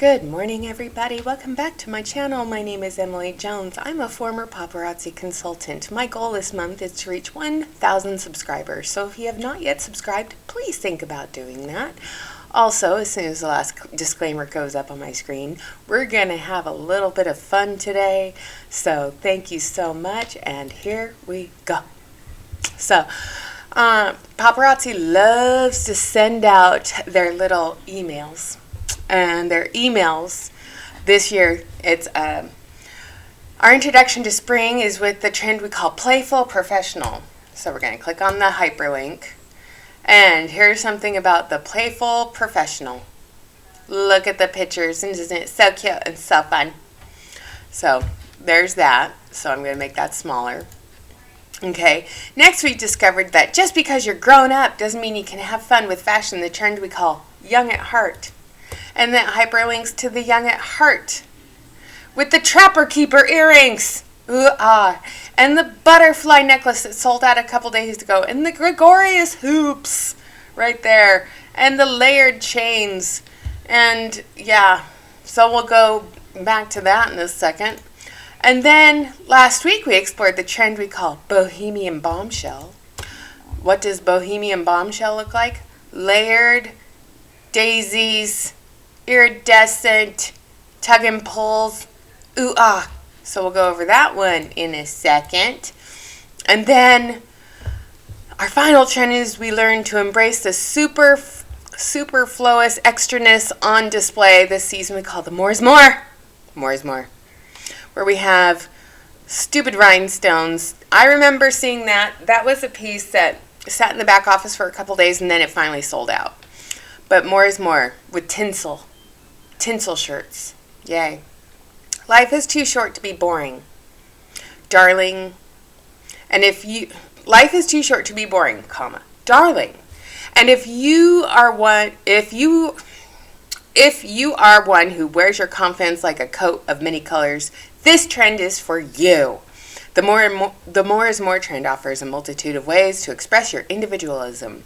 Good morning, everybody. Welcome back to my channel. My name is Emily Jones. I'm a former paparazzi consultant. My goal this month is to reach 1,000 subscribers. So if you have not yet subscribed, please think about doing that. Also, as soon as the last disclaimer goes up on my screen, we're going to have a little bit of fun today. So thank you so much, and here we go. So, paparazzi loves to send out their little emails. And their emails this year, it's our introduction to spring is with the trend we call playful professional. So we're going to click on the hyperlink, and here's something about the playful professional. Look at the pictures, and isn't it so cute and so fun? So there's that. So I'm going to make that smaller. Okay, next we discovered that just because you're grown up doesn't mean you can have fun with fashion, the trend we call young at heart. And that hyperlinks to the young at heart with the Trapper Keeper earrings. Ooh, ah. And the butterfly necklace that sold out a couple days ago. And the Gregorius hoops right there. And the layered chains. And yeah, so we'll go back to that in a second. And then last week we explored the trend we call Bohemian Bombshell. What does Bohemian Bombshell look like? Layered daisies, iridescent, tug and pulls, ooh ah. So we'll go over that one in a second. And then our final trend is we learn to embrace the superfluous extraness on display this season we call the more is more. More is more. Where we have stupid rhinestones. I remember seeing that. That was a piece that sat in the back office for a couple days and then it finally sold out. But more is more with tinsel shirts. Yay. Life is too short to be boring, darling. And life is too short to be boring, comma, darling. And if you are one who wears your confidence like a coat of many colors, this trend is for you. The more is more trend offers a multitude of ways to express your individualism.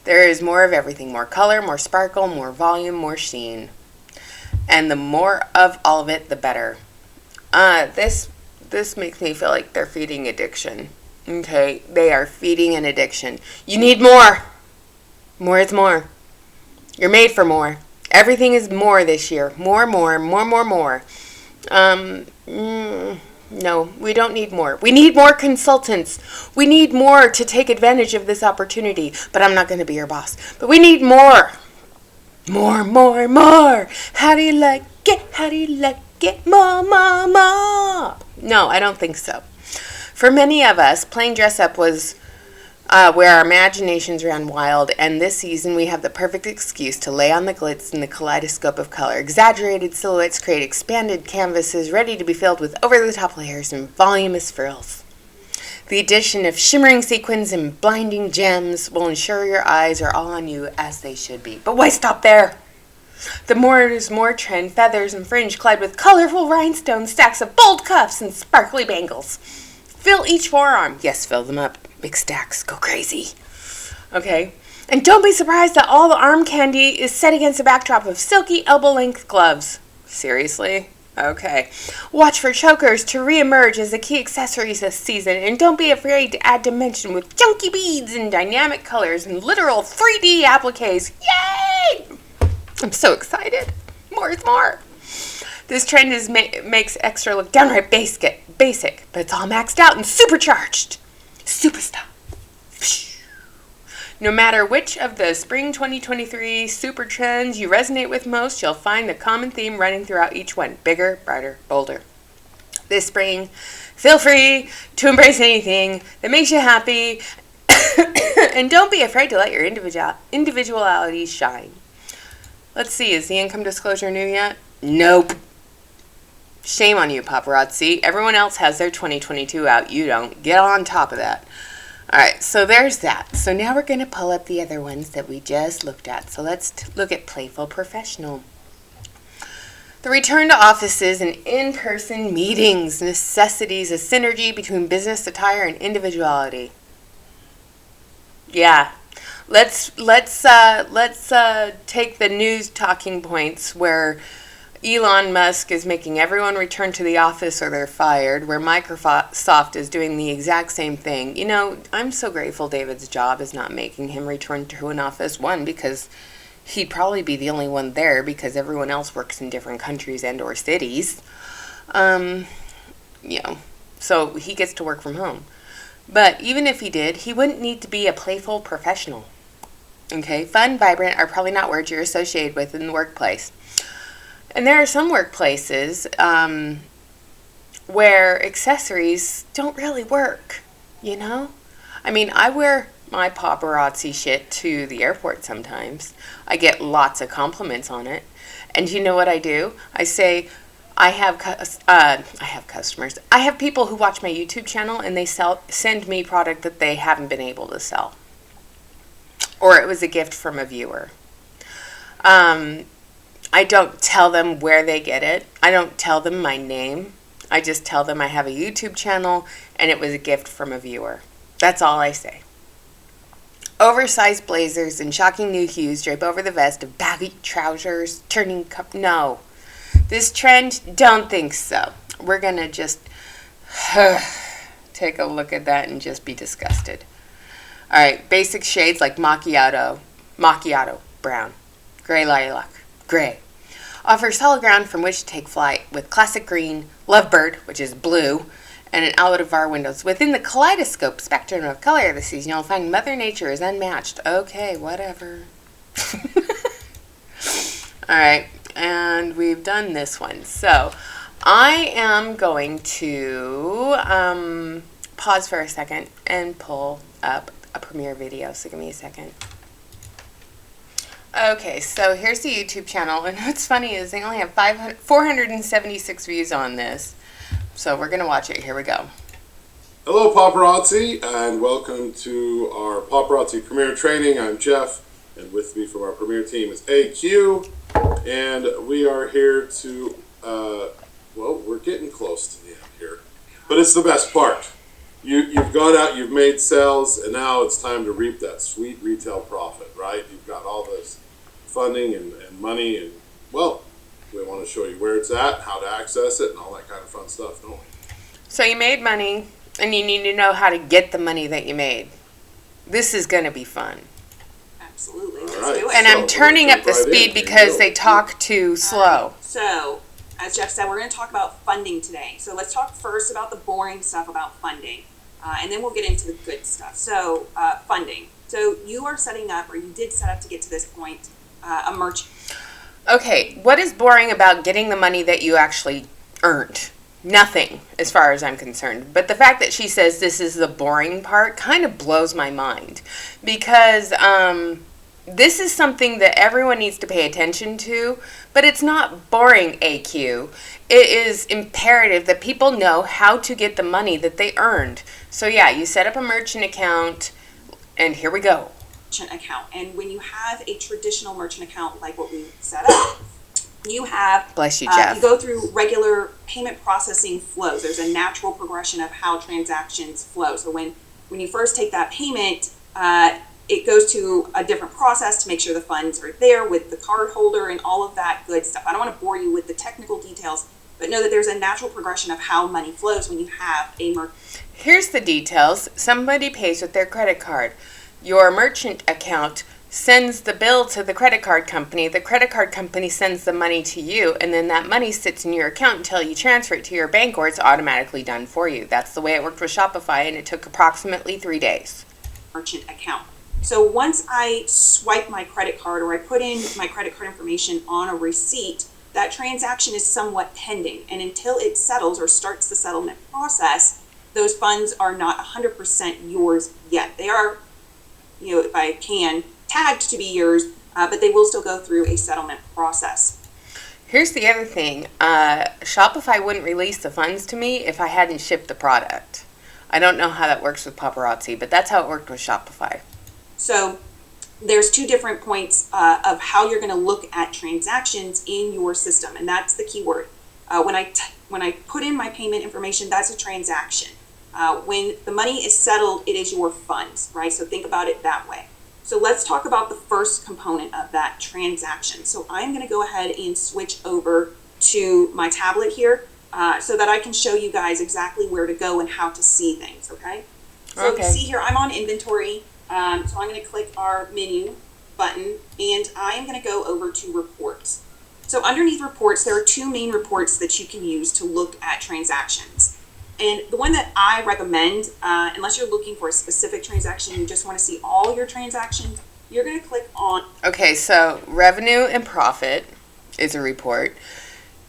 There is more of everything, more color, more sparkle, more volume, more sheen. And the more of all of it, the better. This makes me feel like they're feeding addiction. Okay, they are feeding an addiction. You need more. More is more. You're made for more. Everything is more this year. More. No, we don't need more. We need more consultants. We need more to take advantage of this opportunity. But I'm not going to be your boss. But we need more. More. How do you like it? How do you like it? More. No, I don't think so. For many of us, playing dress up was where our imaginations ran wild, and this season we have the perfect excuse to lay on the glitz in the kaleidoscope of color. Exaggerated silhouettes create expanded canvases ready to be filled with over-the-top layers and voluminous frills. The addition of shimmering sequins and blinding gems will ensure your eyes are all on you as they should be. But why stop there? The more is more trend, feathers and fringe clad with colorful rhinestones, stacks of bold cuffs and sparkly bangles. Fill each forearm. Yes, fill them up. Big stacks. Go crazy. Okay. And don't be surprised that all the arm candy is set against a backdrop of silky elbow-length gloves. Seriously? Okay. Watch for chokers to reemerge as the key accessories this season, and don't be afraid to add dimension with chunky beads and dynamic colors and literal 3D appliques. Yay! I'm so excited. More is more. This trend makes extra look downright basic, but it's all maxed out and supercharged. Superstar. No matter which of the spring 2023 super trends you resonate with most, you'll find the common theme running throughout each one. Bigger, brighter, bolder. This spring, feel free to embrace anything that makes you happy. And don't be afraid to let your individuality shine. Let's see, is the income disclosure new yet? Nope. Shame on you, paparazzi. Everyone else has their 2022 out. You don't. Get on top of that. All right, so there's that. So now we're going to pull up the other ones that we just looked at. So let's look at playful professional. The return to offices and in-person meetings necessitates a synergy between business attire and individuality. Yeah. Let's take the news talking points where Elon Musk is making everyone return to the office or they're fired, where Microsoft is doing the exact same thing. You know, I'm so grateful David's job is not making him return to an office. One, because he'd probably be the only one there because everyone else works in different countries and or cities. You know, so he gets to work from home. But even if he did, he wouldn't need to be a playful professional. Okay, fun, vibrant are probably not words you're associated with in the workplace. And there are some workplaces where accessories don't really work, you know? I mean, I wear my paparazzi shit to the airport sometimes. I get lots of compliments on it. And you know what I do? I say, I have customers. I have people who watch my YouTube channel and they send me product that they haven't been able to sell. Or it was a gift from a viewer. I don't tell them where they get it. I don't tell them my name. I just tell them I have a YouTube channel and it was a gift from a viewer. That's all I say. Oversized blazers and shocking new hues drape over the vest of baggy trousers, turning cup. No. This trend, don't think so. We're going to just take a look at that and just be disgusted. All right, basic shades like macchiato, brown, gray lilac, gray. Offer solid ground from which to take flight with classic green, lovebird, which is blue, and an Almodovar windows. Within the kaleidoscope spectrum of color this season, you'll find Mother Nature is unmatched. Okay, whatever. All right, and we've done this one. So I am going to pause for a second and pull up a Premiere video. So give me a second. Okay, so here's the YouTube channel, and what's funny is they only have 476 views on this. So we're going to watch it. Here we go. Hello, Paparazzi, and welcome to our Paparazzi Premiere Training. I'm Jeff, and with me from our Premiere team is AQ, and we are here to, well, we're getting close to the end here, but it's the best part. You've gone out, you've made sales, and now it's time to reap that sweet retail profit, right? You've got all this funding and money, and, well, we want to show you where it's at, how to access it, and all that kind of fun stuff, don't we? So you made money, and you need to know how to get the money that you made. This is going to be fun. Absolutely. All right, and I'm turning up the speed because they talk too slow. So, as Jeff said, we're going to talk about funding today. So let's talk first about the boring stuff about funding, and then we'll get into the good stuff. So, funding. So you are setting up, or you did set up to get to this point, a merchant. Okay, what is boring about getting the money that you actually earned? Nothing, as far as I'm concerned. But the fact that she says this is the boring part kind of blows my mind. Because this is something that everyone needs to pay attention to, but it's not boring, AQ. It is imperative that people know how to get the money that they earned. So yeah, you set up a merchant account, and here we go. Merchant account. And when you have a traditional merchant account like what we set up, you have, bless you, Jeff. You go through regular payment processing flows. There's a natural progression of how transactions flow. So when you first take that payment, it goes to a different process to make sure the funds are there with the card holder and all of that good stuff. I don't want to bore you with the technical details, but know that there's a natural progression of how money flows when you have a merchant. Here's the details. Somebody pays with their credit card. Your merchant account sends the bill to the credit card company. The credit card company sends the money to you, and then that money sits in your account until you transfer it to your bank, or it's automatically done for you. That's the way it worked with Shopify, and it took approximately 3 days. Merchant account. So once I swipe my credit card, or I put in my credit card information on a receipt, that transaction is somewhat pending. And until it settles or starts the settlement process, those funds are not 100% yours yet. They are, if I can, tagged to be yours, but they will still go through a settlement process. Here's the other thing. Shopify wouldn't release the funds to me if I hadn't shipped the product. I don't know how that works with Paparazzi, but that's how it worked with Shopify. So there's two different points of how you're going to look at transactions in your system, and that's the key word. When I put in my payment information, that's a transaction. When the money is settled, it is your funds, right? So think about it that way. So let's talk about the first component of that transaction. So I'm going to go ahead and switch over to my tablet here so that I can show you guys exactly where to go and how to see things, okay? So you see here, I'm on inventory, so I'm going to click our menu button, and I am going to go over to reports. So underneath reports, there are two main reports that you can use to look at transactions. And the one that I recommend, unless you're looking for a specific transaction, you just want to see all your transactions, you're going to click on... Okay, so revenue and profit is a report.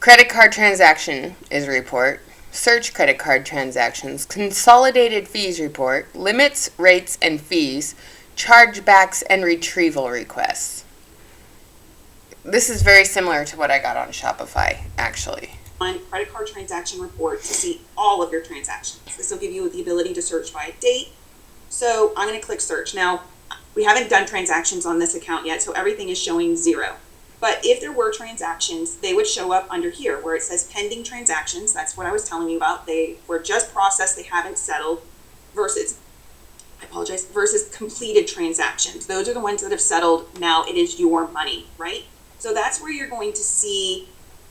Credit card transaction is a report. Search credit card transactions. Consolidated fees report. Limits, rates, and fees. Chargebacks and retrieval requests. This is very similar to what I got on Shopify, actually. On credit card transaction report to see all of your transactions. This will give you the ability to search by date. So I'm going to click search. Now, we haven't done transactions on this account yet, so everything is showing 0. But if there were transactions, they would show up under here where it says pending transactions. That's what I was telling you about. They were just processed, they haven't settled, versus, versus completed transactions. Those are the ones that have settled. Now it is your money, right? So that's where you're going to see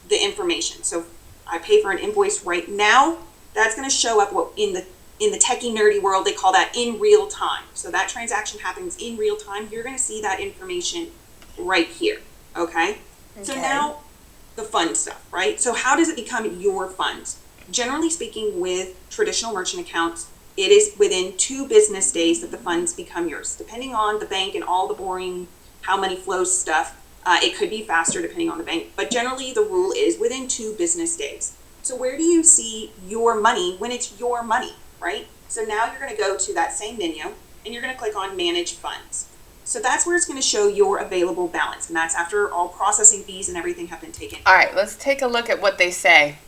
the information. So I pay for an invoice right now. That's going to show up in the techie nerdy world, they call that in real time. So that transaction happens in real time. You're going to see that information right here. Okay? So now the fun stuff, right? So how does it become your funds? Generally speaking, with traditional merchant accounts, it is within 2 business days that the funds become yours. Depending on the bank and all the boring how many flows stuff, it could be faster depending on the bank, but generally the rule is within 2 business days. So where do you see your money when it's your money, right? So now you're going to go to that same menu and you're going to click on Manage Funds. So that's where it's going to show your available balance, and that's after all processing fees and everything have been taken. All right, let's take a look at what they say.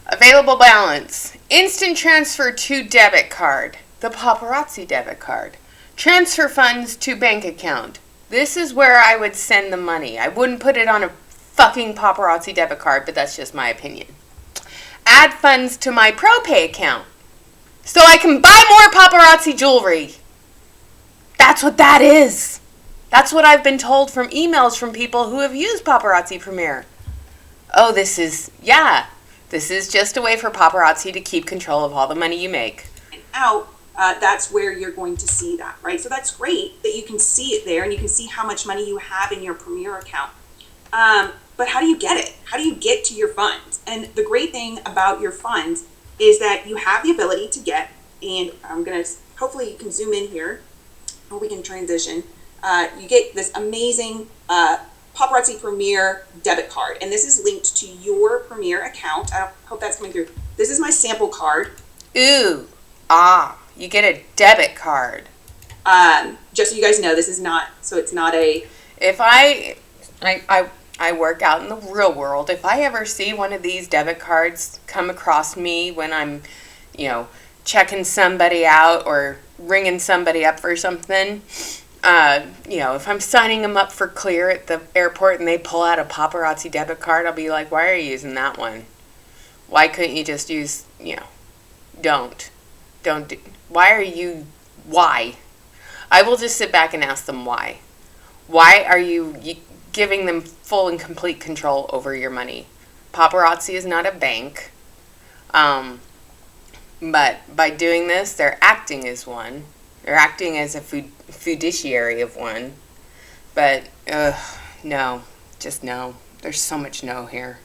Available balance. Instant transfer to debit card. The Paparazzi debit card. Transfer funds to bank account. This is where I would send the money. I wouldn't put it on a fucking Paparazzi debit card, but that's just my opinion. Add funds to my ProPay account so I can buy more Paparazzi jewelry. That's what that is. That's what I've been told from emails from people who have used Paparazzi Premier. Oh, this is just a way for Paparazzi to keep control of all the money you make. That's where you're going to see that, right? So that's great that you can see it there and you can see how much money you have in your Premier account. But how do you get it? How do you get to your funds? And the great thing about your funds is that you have the ability to get, and hopefully you can zoom in here, or we can transition. You get this amazing Paparazzi Premier debit card, and this is linked to your Premier account. I hope that's coming through. This is my sample card. You get a debit card. Just so you guys know, this is not, so it's not a... If I work out in the real world. If I ever see one of these debit cards come across me when I'm, checking somebody out or ringing somebody up for something, if I'm signing them up for clear at the airport and they pull out a Paparazzi debit card, I'll be like, why are you using that one? Why couldn't you just use, why? I will just sit back and ask them why. Why are you giving them full and complete control over your money? Paparazzi is not a bank. But by doing this, they're acting as one. They're acting as a fiduciary of one. But, no. Just no. There's so much no here.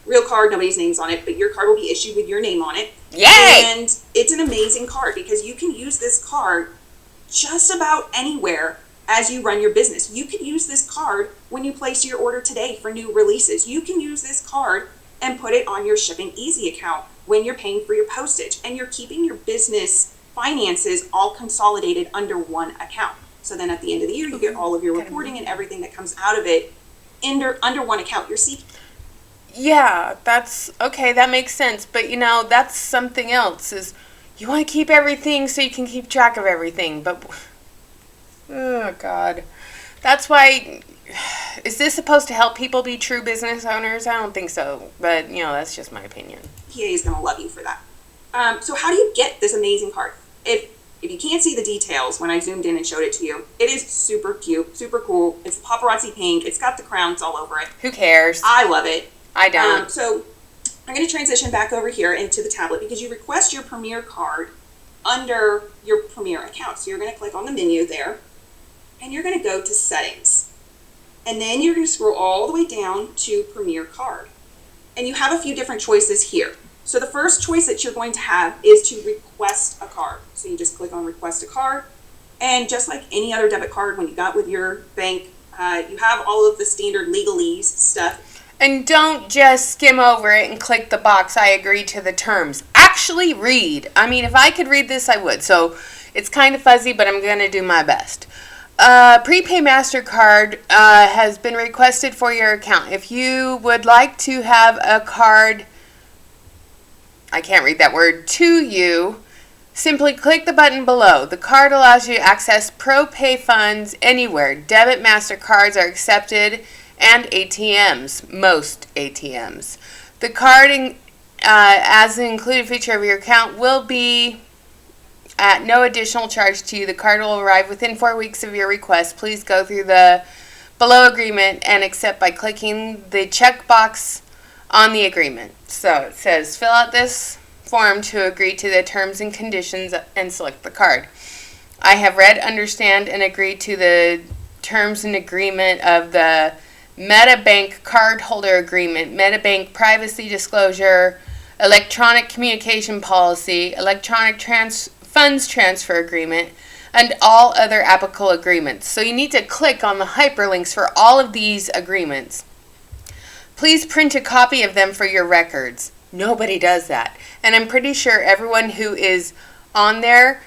Real card, nobody's name's on it, but your card will be issued with your name on it. Yay! And it's an amazing card because you can use this card just about anywhere as you run your business. You could use this card when you place your order today for new releases. You can use this card and put it on your Shipping Easy account when you're paying for your postage, and you're keeping your business finances all consolidated under one account. So then at the end of the year, you get all of your reporting and everything that comes out of it under one account. Yeah, that's okay. That makes sense. But that's something else. Is you want to keep everything so you can keep track of everything. But oh God, that's why. Is this supposed to help people be true business owners? I don't think so. But that's just my opinion. PA is going to love you for that. So how do you get this amazing card? If you can't see the details when I zoomed in and showed it to you, it is super cute, super cool. It's paparazzi pink. It's got the crowns all over it. Who cares? I love it. I don't. So I'm going to transition back over here into the tablet because you request your Premier card under your Premier account. So you're going to click on the menu there, and you're going to go to Settings. And then you're going to scroll all the way down to Premier Card. And you have a few different choices here. So the first choice that you're going to have is to request a card. So you just click on Request a Card. And just like any other debit card, when you got with your bank, you have all of the standard legalese stuff. And don't just skim over it and click the box, I agree to the terms. Actually read. I mean, if I could read this, I would. So it's kind of fuzzy, but I'm going to do my best. Prepay MasterCard has been requested for your account. If you would like to have a card, I can't read that word, to you, simply click the button below. The card allows you to access ProPay funds anywhere. Debit MasterCards are accepted and ATMs, most ATMs. The card, as an included feature of your account, will be at no additional charge to you. The card will arrive within 4 weeks of your request. Please go through the below agreement and accept by clicking the checkbox on the agreement. So it says fill out this form to agree to the terms and conditions and select the card. I have read, understand, and agree to the terms and agreement of the MetaBank cardholder agreement, MetaBank privacy disclosure, electronic communication policy, electronic funds transfer agreement, and all other applicable agreements. So you need to click on the hyperlinks for all of these agreements. Please print a copy of them for your records. Nobody does that. And I'm pretty sure everyone who is on their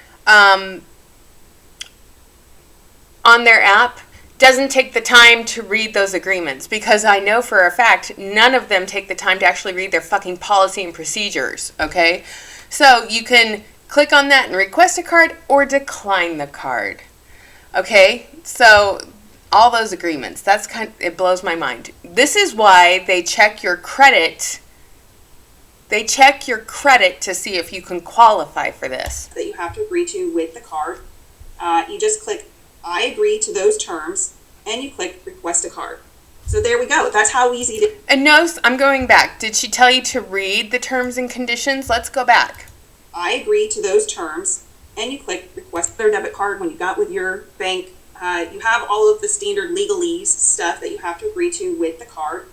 app doesn't take the time to read those agreements, because I know for a fact none of them take the time to actually read their fucking policy and procedures, okay? So you can click on that and request a card or decline the card, okay? So all those agreements, it blows my mind. This is why they check your credit. They check your credit to see if you can qualify for this. That you have to agree to with the card. You just click I agree to those terms, and you click Request a Card. So there we go. That's how easy it is. And no, I'm going back. Did she tell you to read the terms and conditions? Let's go back. I agree to those terms, and you click Request their debit card when you got with your bank. You have all of the standard legalese stuff that you have to agree to with the card.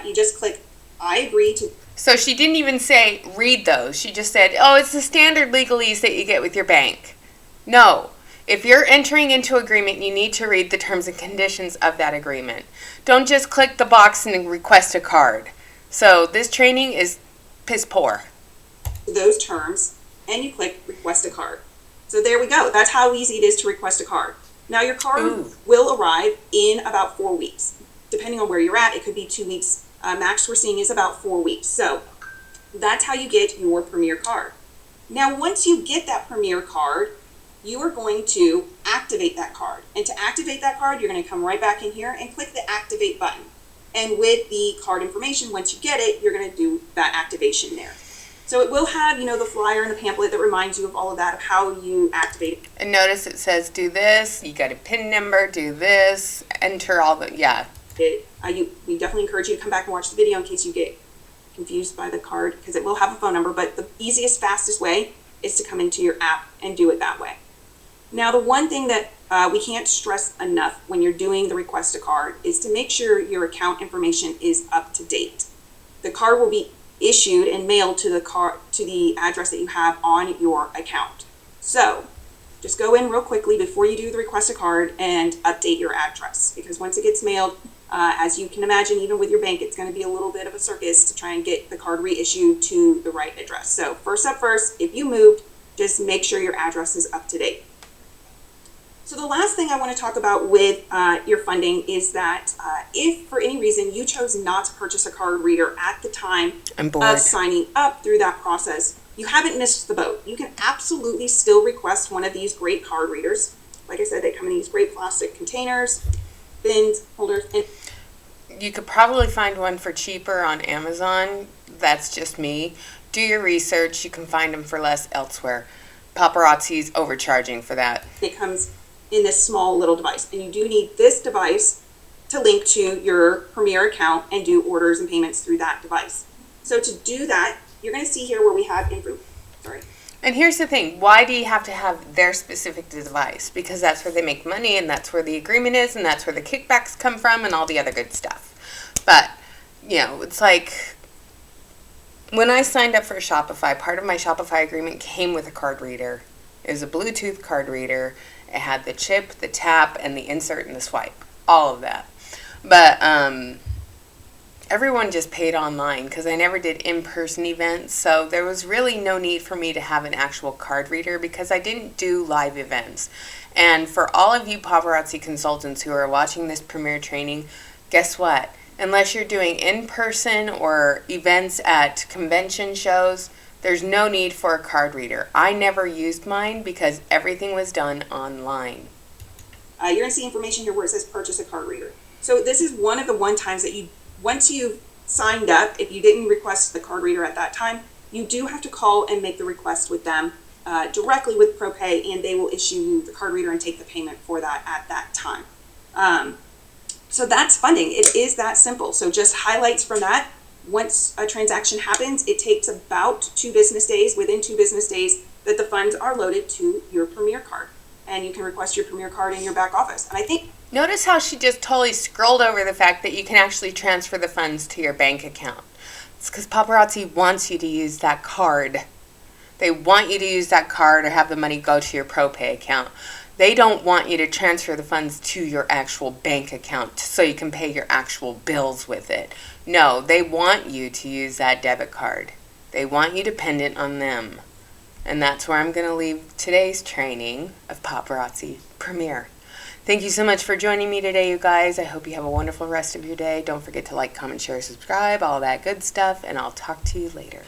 You just click I agree to. So she didn't even say read those. She just said, oh, it's the standard legalese that you get with your bank. No. If you're entering into agreement, you need to read the terms and conditions of that agreement. Don't just click the box and request a card. So this training is piss poor. Those terms, and you click Request a Card. So there we go. That's how easy it is to request a card. Now your card will arrive in about 4 weeks. Depending on where you're at, it could be 2 weeks. Max we're seeing is about 4 weeks. So that's how you get your Premier card. Now once you get that Premier card, you are going to activate that card. And to activate that card, you're going to come right back in here and click the Activate button. And with the card information, once you get it, you're going to do that activation there. So it will have, the flyer and the pamphlet that reminds you of all of that, of how you activate it. And notice it says do this, you got a PIN number, do this, enter all the, yeah. We definitely encourage you to come back and watch the video in case you get confused by the card, because it will have a phone number, but the easiest, fastest way is to come into your app and do it that way. Now, the one thing that we can't stress enough when you're doing the request a card is to make sure your account information is up to date. The card will be issued and mailed to the address that you have on your account. So just go in real quickly before you do the request a card and update your address, because once it gets mailed, as you can imagine, even with your bank, it's going to be a little bit of a circus to try and get the card reissued to the right address. So first up first, if you moved, just make sure your address is up to date. So the last thing I want to talk about with your funding is that if for any reason you chose not to purchase a card reader at the time of signing up through that process, you haven't missed the boat. You can absolutely still request one of these great card readers. Like I said, they come in these great plastic containers, bins, holders. And you could probably find one for cheaper on Amazon. That's just me. Do your research. You can find them for less elsewhere. Paparazzi's overcharging for that. It comes in this small little device, and you do need this device to link to your Premier account and do orders and payments through that device. So to do that, you're going to see here where we have info. Sorry. And here's the thing, why do you have to have their specific device? Because that's where they make money, and that's where the agreement is, and that's where the kickbacks come from, and all the other good stuff. But, you know, it's like, when I signed up for Shopify, part of my Shopify agreement came with a card reader. It was a Bluetooth card reader. It had the chip, the tap, and the insert and the swipe. All of that. But, everyone just paid online because I never did in-person events, so there was really no need for me to have an actual card reader because I didn't do live events. And for all of you paparazzi consultants who are watching this Premier training, guess what? Unless you're doing in-person or events at convention shows, there's no need for a card reader. I never used mine because everything was done online. You're going to see information here where it says purchase a card reader. So this is one of the times that you, once you've signed up, if you didn't request the card reader at that time, you do have to call and make the request with them directly with ProPay, and they will issue you the card reader and take the payment for that at that time. So that's funding. It is that simple. So just highlights from that. Once a transaction happens, it takes about 2 business days, within 2 business days, that the funds are loaded to your Premier card. And you can request your Premier card in your back office. And I think notice how she just totally scrolled over the fact that you can actually transfer the funds to your bank account. It's because Paparazzi wants you to use that card. They want you to use that card or have the money go to your ProPay account. They don't want you to transfer the funds to your actual bank account so you can pay your actual bills with it. No, they want you to use that debit card. They want you dependent on them. And that's where I'm going to leave today's training of Paparazzi Premier. Thank you so much for joining me today, you guys. I hope you have a wonderful rest of your day. Don't forget to like, comment, share, subscribe, all that good stuff, and I'll talk to you later.